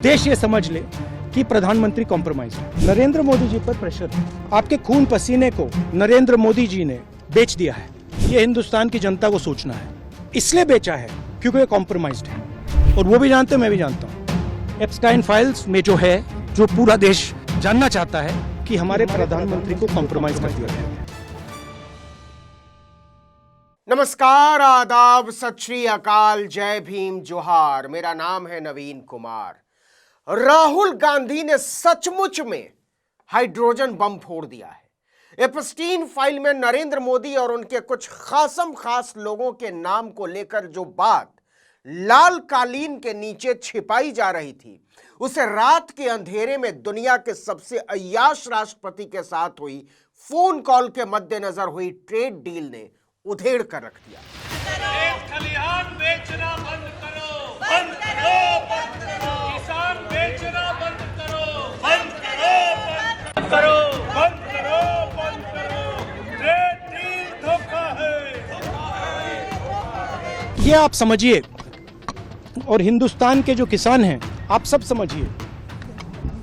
देश ये समझ ले कि प्रधानमंत्री कॉम्प्रोमाइज है। नरेंद्र मोदी जी पर प्रेशर है। आपके खून पसीने को नरेंद्र मोदी जी ने बेच दिया है। ये हिंदुस्तान की जनता को सोचना है। इसलिए बेचा है क्योंकि ये कॉम्प्रोमाइज्ड है और वो भी जानते हैं, मैं भी जानता हूँ। एप्स्टाइन फाइल्स में जो है, जो पूरा देश जानना चाहता है कि हमारे प्रधानमंत्री को कॉम्प्रोमाइज कर दिया गया है। नमस्कार, आदाब, सत श्री अकाल, जय भीम, जोहार। मेरा नाम है नवीन कुमार। राहुल गांधी ने सचमुच में हाइड्रोजन बम फोड़ दिया है। एप्स्टीन फाइल में नरेंद्र मोदी और उनके कुछ खासम खास लोगों के नाम को लेकर जो बात लाल कालीन के नीचे छिपाई जा रही थी, उसे रात के अंधेरे में दुनिया के सबसे अय्याश राष्ट्रपति के साथ हुई फोन कॉल के मद्देनजर हुई ट्रेड डील ने उधेड़ कर रख दिया। खलिहान बेचना बंद करो, बंद करो, बंद करो। किसान बेचना बंद करो, बंद करो, बंद करो, बंद करो, बंद करो। ट्रेड डील धोखा है। ये आप समझिए और हिंदुस्तान के जो किसान हैं, आप सब समझिए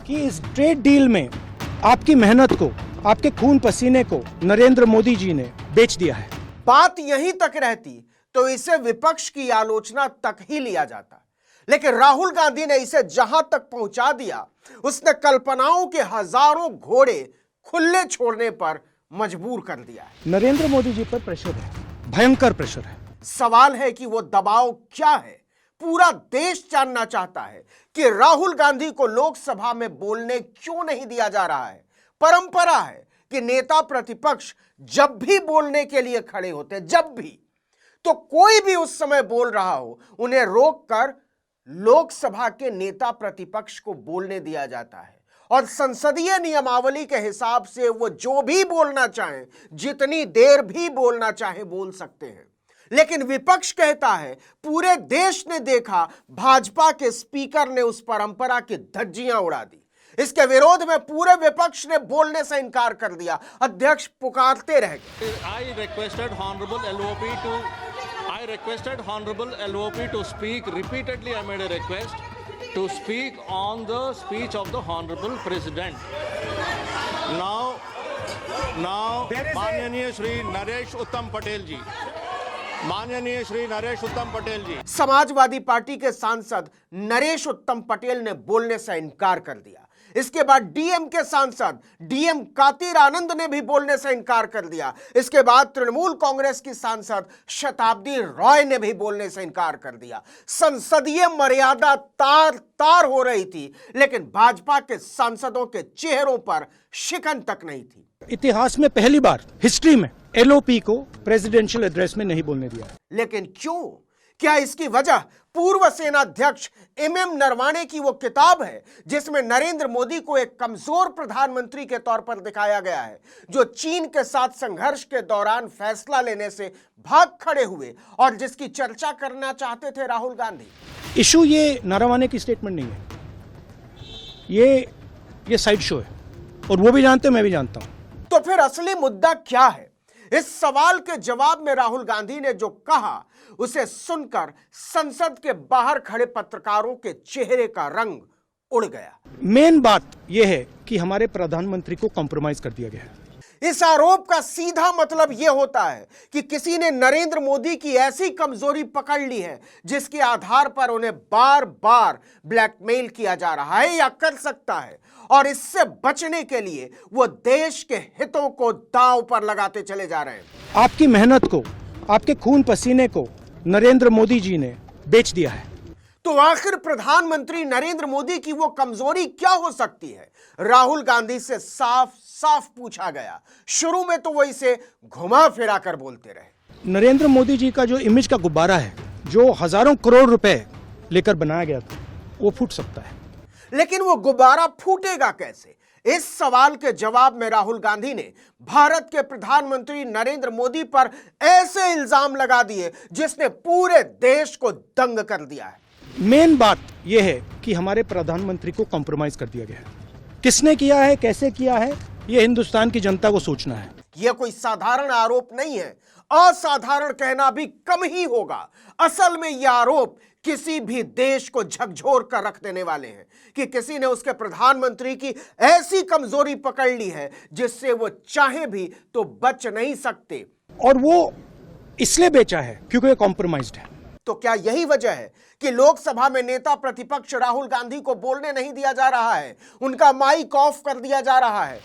कि इस ट्रेड डील में आपकी मेहनत को, आपके खून पसीने को नरेंद्र मोदी जी ने बेच दिया है। बात यहीं तक रहती तो इसे विपक्ष की आलोचना तक ही लिया जाता, लेकिन राहुल गांधी ने इसे जहां तक पहुंचा दिया, उसने कल्पनाओं के हजारों घोड़े खुले छोड़ने पर मजबूर कर दिया है। नरेंद्र मोदी जी पर प्रेशर है, भयंकर प्रेशर है। सवाल है कि वो दबाव क्या है। पूरा देश जानना चाहता है कि राहुल गांधी को लोकसभा में बोलने क्यों नहीं दिया जा रहा है। परंपरा है कि नेता प्रतिपक्ष जब भी बोलने के लिए खड़े होते, जब भी, तो कोई भी उस समय बोल रहा हो, उन्हें रोककर लोकसभा के नेता प्रतिपक्ष को बोलने दिया जाता है और संसदीय नियमावली के हिसाब से वो जो भी बोलना चाहें, जितनी देर भी बोलना चाहे, बोल सकते हैं। लेकिन विपक्ष कहता है पूरे देश ने देखा, भाजपा के स्पीकर ने उस परंपरा की धज्जियां उड़ा दी। इसके विरोध में पूरे विपक्ष ने बोलने से इनकार कर दिया। अध्यक्ष पुकारते रह गए। I requested Honorable LOP to speak. Repeatedly I made a request to speak on the speech of the Honorable President. Now, माननीय श्री नरेश उत्तम पटेल जी, माननीय श्री नरेश उत्तम पटेल जी। समाजवादी पार्टी के सांसद नरेश उत्तम पटेल ने बोलने से इनकार कर दिया। इसके बाद डीएम के सांसद डीएम कातिर आनंद ने भी बोलने से इनकार कर दिया। इसके बाद तृणमूल कांग्रेस की सांसद शताब्दी रॉय ने भी बोलने से इनकार कर दिया। संसदीय मर्यादा तार तार हो रही थी, लेकिन भाजपा के सांसदों के चेहरों पर शिकन तक नहीं थी। इतिहास में पहली बार हिस्ट्री में एलओपी को प्रेसिडेंशियल एड्रेस में नहीं बोलने दिया। लेकिन क्यों? क्या इसकी वजह पूर्व सेनाध्यक्ष एमएम नरवाणे की वो किताब है जिसमें नरेंद्र मोदी को एक कमजोर प्रधानमंत्री के तौर पर दिखाया गया है, जो चीन के साथ संघर्ष के दौरान फैसला लेने से भाग खड़े हुए और जिसकी चर्चा करना चाहते थे राहुल गांधी। इशू ये नरवाणे की स्टेटमेंट नहीं है, ये साइड शो है और वो भी जानते हैं, मैं भी जानता हूं। तो फिर असली मुद्दा क्या है? इस सवाल के जवाब में राहुल गांधी ने जो कहा, उसे सुनकर संसद के बाहर खड़े पत्रकारों के चेहरे का रंग उड़ गया। मेन बात यह है कि हमारे प्रधानमंत्री को कॉम्प्रोमाइज कर दिया गया है। इस आरोप का सीधा मतलब यह होता है कि किसी ने नरेंद्र मोदी की ऐसी कमजोरी पकड़ ली है जिसके आधार पर उन्हें बार बार ब्लैकमेल किया जा रहा है या कर सकता है, और इससे बचने के लिए वो देश के हितों को दांव पर लगाते चले जा रहे हैं। आपकी मेहनत को, आपके खून पसीने को नरेंद्र मोदी जी ने बेच दिया है। तो आखिर प्रधानमंत्री नरेंद्र मोदी की वो कमजोरी क्या हो सकती है? राहुल गांधी से साफ साफ पूछा गया। शुरू में तो वो इसे घुमा फिरा कर बोलते रहे। नरेंद्र मोदी जी का जो इमेज का गुब्बारा है, जो हजारों करोड़ रुपए लेकर बनाया गया था, वो फूट सकता है। लेकिन वो गुब्बारा फूटेगा कैसे? इस सवाल के जवाब में राहुल गांधी ने भारत के प्रधानमंत्री नरेंद्र मोदी पर ऐसे इल्जाम लगा दिए जिसने पूरे देश को दंग कर दिया है। मेन बात यह है कि हमारे प्रधानमंत्री को कॉम्प्रोमाइज कर दिया गया है। किसने किया है, कैसे किया है, यह हिंदुस्तान की जनता को सोचना है। यह कोई साधारण आरोप नहीं है। असाधारण कहना भी कम ही होगा। असल में यह आरोप किसी भी देश को झकझोर कर रख देने वाले हैं कि किसी ने उसके प्रधानमंत्री की ऐसी कमजोरी पकड़ ली है जिससे वो चाहे भी तो बच नहीं सकते। और वो इसलिए बेचा है क्योंकि ये कॉम्प्रोमाइज्ड है। तो क्या यही वजह है कि लोकसभा में नेता प्रतिपक्ष राहुल गांधी को बोलने नहीं दिया जा रहा है, उनका माइक ऑफ कर दिया जा रहा है?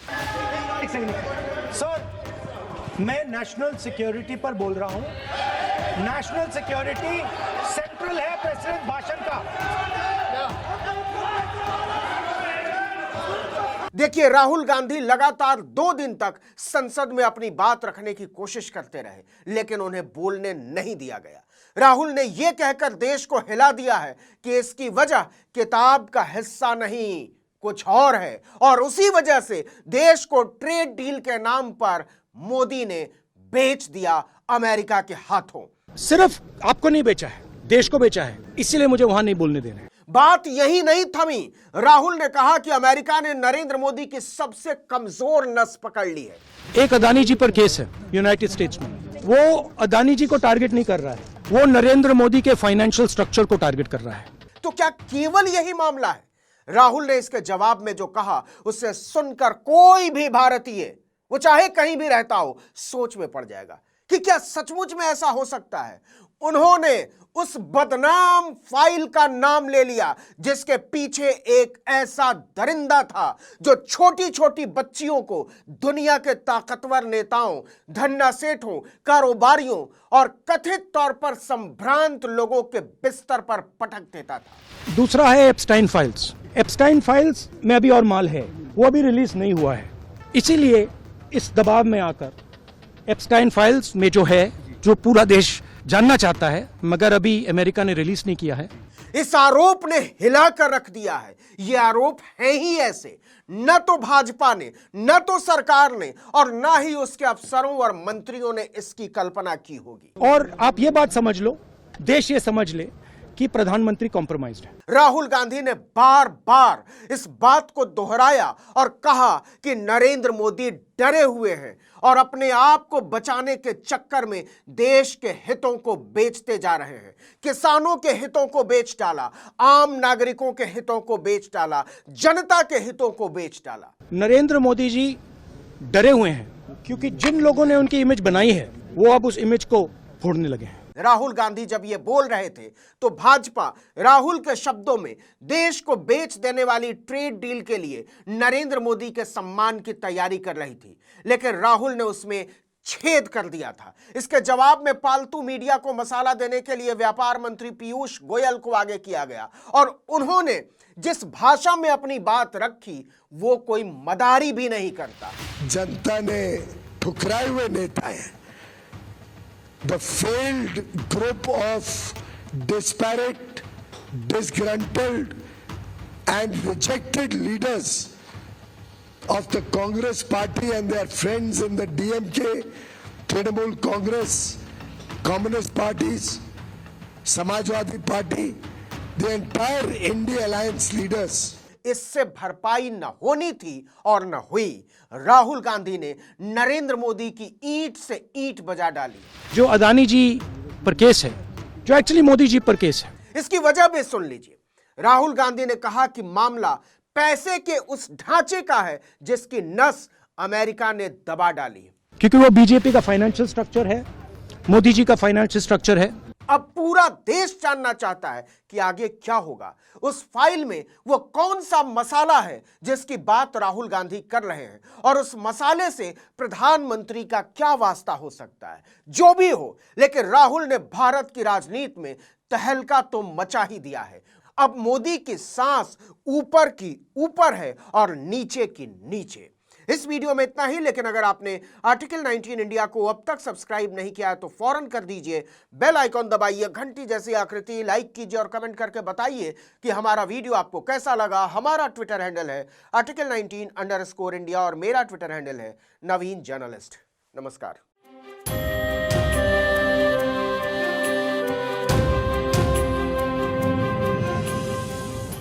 सर, मैं नेशनल सिक्योरिटी पर बोल रहा हूं। नेशनल सिक्योरिटी सेंट्रल है प्रेसिडेंट भाषण का। देखिए, राहुल गांधी लगातार 2 दिन तक संसद में अपनी बात रखने की कोशिश करते रहे, लेकिन उन्हें बोलने नहीं दिया गया। राहुल ने यह कहकर देश को हिला दिया है कि इसकी वजह किताब का हिस्सा नहीं, कुछ और है, और उसी वजह से देश को ट्रेड डील के नाम पर मोदी ने बेच दिया अमेरिका के हाथों। सिर्फ आपको नहीं बेचा है, देश को बेचा है, इसीलिए मुझे वहां नहीं बोलने देना है। बात यही नहीं थमी। राहुल ने कहा कि अमेरिका ने नरेंद्र मोदी की सबसे कमजोर नस पकड़ ली है। एक अदानी जी पर केस है यूनाइटेड स्टेट्स में, वो अदानी जी को टारगेट नहीं कर रहा है, वो नरेंद्र मोदी के फाइनेंशियल स्ट्रक्चर को टारगेट कर रहा है। तो क्या केवल यही मामला है? राहुल ने इसके जवाब में जो कहा उसे सुनकर कोई भी भारतीय, वो चाहे कहीं भी रहता हो, सोच में पड़ जाएगा कि क्या सचमुच में ऐसा हो सकता है। उन्होंने उस बदनाम फाइल का नाम ले लिया जिसके पीछे एक ऐसा दरिंदा था जो छोटी छोटी बच्चियों को दुनिया के ताकतवर नेताओं, धन्ना सेठों, कारोबारियों और कथित तौर पर संभ्रांत लोगों के बिस्तर पर पटक देता था। दूसरा है एप्स्टाइन फाइल्स। एप्स्टाइन फाइल्स में अभी और माल है, वो अभी रिलीज नहीं हुआ है, इसीलिए इस दबाव में आकर एप्स्टाइन फाइल्स में जो है, जो पूरा देश जानना चाहता है, मगर अभी अमेरिका ने रिलीज नहीं किया है। इस आरोप ने हिलाकर रख दिया है। ये आरोप है ही ऐसे, न तो भाजपा ने, न तो सरकार ने, और न ही उसके अफसरों और मंत्रियों ने इसकी कल्पना की होगी। और आप ये बात समझ लो, देश ये समझ ले कि प्रधानमंत्री कॉम्प्रोमाइज्ड है। राहुल गांधी ने बार बार इस बात को दोहराया और कहा कि नरेंद्र मोदी डरे हुए हैं और अपने आप को बचाने के चक्कर में देश के हितों को बेचते जा रहे हैं। किसानों के हितों को बेच डाला, आम नागरिकों के हितों को बेच डाला, जनता के हितों को बेच डाला। नरेंद्र मोदी जी डरे हुए हैं क्योंकि जिन लोगों ने उनकी इमेज बनाई है वो अब उस इमेज को फोड़ने लगे हैं। राहुल गांधी जब ये बोल रहे थे तो भाजपा राहुल के शब्दों में देश को बेच देने वाली ट्रेड डील के लिए नरेंद्र मोदी के सम्मान की तैयारी कर रही थी, लेकिन राहुल ने उसमें छेद कर दिया था। इसके जवाब में पालतू मीडिया को मसाला देने के लिए व्यापार मंत्री पीयूष गोयल को आगे किया गया और उन्होंने जिस भाषा में अपनी बात रखी वो कोई मदारी भी नहीं करता। जनता ने ठुकराए हुए नेता है। The failed group of disparate, disgruntled and rejected leaders of the Congress party and their friends in the DMK, Trinamool Congress, Communist parties, Samajwadi Party, the entire India Alliance leaders. इससे भरपाई न होनी थी और न हुई। राहुल गांधी ने नरेंद्र मोदी की ईंट से ईंट बजा डाली। जो अदानी जी पर केस है, जो एक्चुअली मोदी जी पर केस है, इसकी वजह भी सुन लीजिए। राहुल गांधी ने कहा कि मामला पैसे के उस ढांचे का है जिसकी नस अमेरिका ने दबा डाली, क्योंकि वो बीजेपी का फाइनेंशियल स्ट्रक्चर है, मोदी जी का फाइनेंशियल स्ट्रक्चर है। अब पूरा देश जानना चाहता है कि आगे क्या होगा। उस फाइल में वो कौन सा मसाला है जिसकी बात राहुल गांधी कर रहे हैं और उस मसाले से प्रधानमंत्री का क्या वास्ता हो सकता है। जो भी हो, लेकिन राहुल ने भारत की राजनीति में तहलका तो मचा ही दिया है। अब मोदी की सांस ऊपर की ऊपर है और नीचे की नीचे। इस वीडियो में इतना ही, लेकिन अगर आपने आर्टिकल 19 इंडिया को अब तक सब्सक्राइब नहीं किया है तो फौरन कर दीजिए, बेल आइकॉन दबाइए, घंटी जैसी आकृति लाइक कीजिए और कमेंट करके बताइए कि हमारा वीडियो आपको कैसा लगा। हमारा ट्विटर हैंडल है article19_India और मेरा ट्विटर हैंडल है नवीन जर्नलिस्ट। नमस्कार।